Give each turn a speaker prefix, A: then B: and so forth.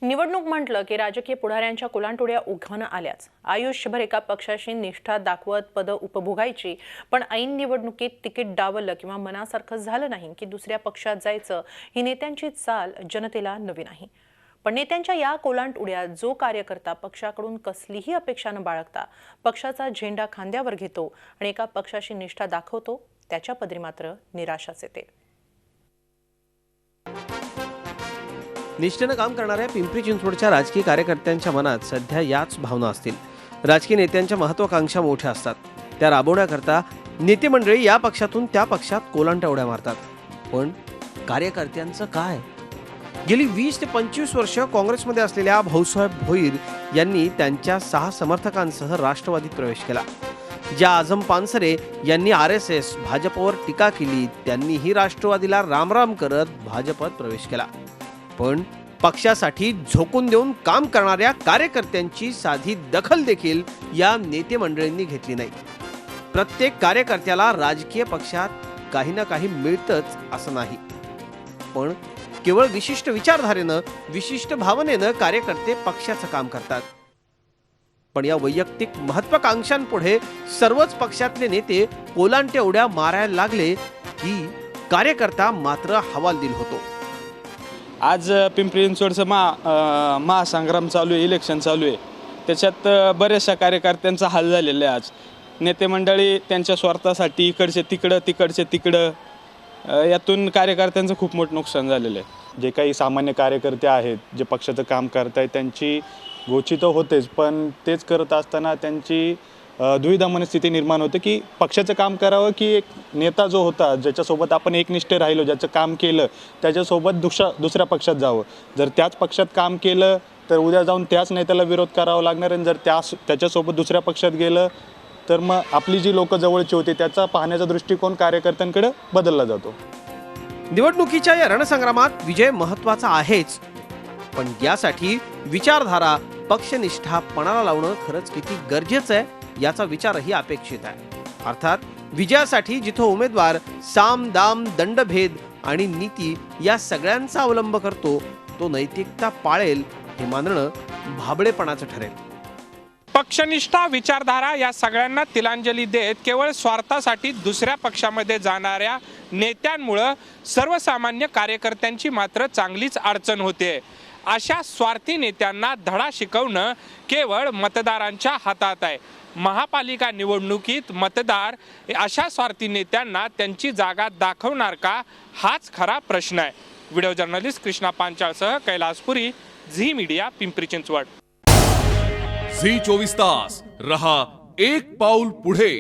A: निवडणूक म्हटलं की राजकीय पुढाऱ्यांच्या कोलांटोड्या उघड आल्याच। आयुष्यभर एका पक्षाशी निष्ठा दाखवत पद उपभोगायची, पण ऐन निवडणुकीत तिकीट डावललं किंवा मनासारखं झालं नाही की दुसऱ्या पक्षात जायचं, ही नेत्यांची चाल जनतेला नवी नाही। पण नेत्यांच्या या कोलांटोड्यात जो कार्यकर्ता पक्षाकडून कसलीही अपेक्षा न बाळगता पक्षाचा झेंडा खांद्यावर घेतो आणि एका पक्षाशी निष्ठा दाखवतो, त्याच्या पदरी मात्र निराशाच येते।
B: निष्ठेनं काम करणाऱ्या पिंपरी चिंचवडच्या राजकीय कार्यकर्त्यांच्या मनात सध्या याच भावना असतील। राजकीय नेत्यांच्या महत्त्वाकांक्षा मोठ्या असतात, त्या राबवण्याकरता नेते मंडळी या पक्षातून त्या पक्षात कोलांट्या उड्या मारतात। पण कार्यकर्त्यांचं काय? गेली 20 ते 25 वर्ष काँग्रेसमध्ये असलेल्या भाऊसाहेब भोईर यांनी त्यांच्या 6 समर्थकांसह राष्ट्रवादीत प्रवेश केला। ज्या आझम पानसरे यांनी RSS भाजपवर टीका केली, त्यांनीही राष्ट्रवादीला रामराम करत भाजपत प्रवेश केला। पण पक्षासाठी झोकून देऊन काम करणाऱ्या कार्यकर्त्यांची साधी दखल देखील या नेते मंडळींनी घेतली नाही। प्रत्येक कार्यकर्त्याला राजकीय पक्षात काही ना काही मिळतंच असं नाही, पण केवळ विशिष्ट विचारधारेनं, विशिष्ट भावनेनं कार्यकर्ते पक्षाचं काम करतात। पण या वैयक्तिक महत्त्वाकांक्षांपुढे सर्वच पक्षातले नेते कोलांट्या उड्या मारायला लागले की कार्यकर्ता मात्र हवालदिल होतो।
C: आज पिंपरी चिंचवडचं महासंग्राम चालू आहे, इलेक्शन चालू आहे, त्याच्यात बऱ्याचशा कार्यकर्त्यांचा हाल झालेला आहे। आज नेते मंडळी त्यांच्या स्वार्थासाठी इकडचे तिकडं यातून कार्यकर्त्यांचं खूप मोठं नुकसान झालेलं आहे।
D: जे काही सामान्य कार्यकर्ते आहेत, जे पक्षाचं काम करतायत, त्यांची गोची तर होतेच, पण तेच करत असताना त्यांची दुविधा मनस्थिती निर्माण होते की पक्षाचं काम करावं की एक नेता जो होता, ज्याच्यासोबत आपण एकनिष्ठ राहिलो, ज्याचं काम केलं, त्याच्यासोबत दुसऱ्या पक्षात जावं। जर त्याच पक्षात काम केलं तर उद्या जाऊन त्याच नेत्याला विरोध करावा लागणार, आणि जर त्याच्यासोबत दुसऱ्या पक्षात गेलं तर मग आपली जी लोक जवळची होती त्याचा पाहण्याचा दृष्टिकोन कार्यकर्त्यांकडे बदलला जातो।
B: निवडणुकीच्या या रणसंग्रामात विजय महत्त्वाचा आहेच, पण यासाठी विचारधारा, पक्षनिष्ठा पणाला लावणं खरंच किती गरजेचं आहे याचा विचारही अपेक्षित आहे। अर्थात विजयासाठी जिथं उमेदवार साम दाम दंडभेद आणि नीती या सगळ्यांचा अवलंब करतो, तो नैतिकता पाळेल हे मानणं भाबडेपणाचं ठरेल।
E: पक्षनिष्ठा, विचारधारा या सगळ्यांना तिलांजली देत केवळ स्वार्थासाठी दुसऱ्या पक्षामध्ये जाणाऱ्या नेत्यांमुळे सर्वसामान्य कार्यकर्त्यांची मात्र चांगलीच अडचण होते। अशा स्वार्थी नेत्यांना धडा शिकवणं केवळ मतदारांच्या हातात आहे। महापालिका निवडणुकीत मतदार अशा स्वार्थी नेत्यांना त्यांची जागा दाखवणार का, हाच खरा प्रश्न आहे। व्हिडिओ जर्नलिस्ट कृष्णा पांचाळसह Kailaspuri, Zee media, Pimpri Chinchwad.
F: Zee 24 तास रहा एक पाऊल पुढे।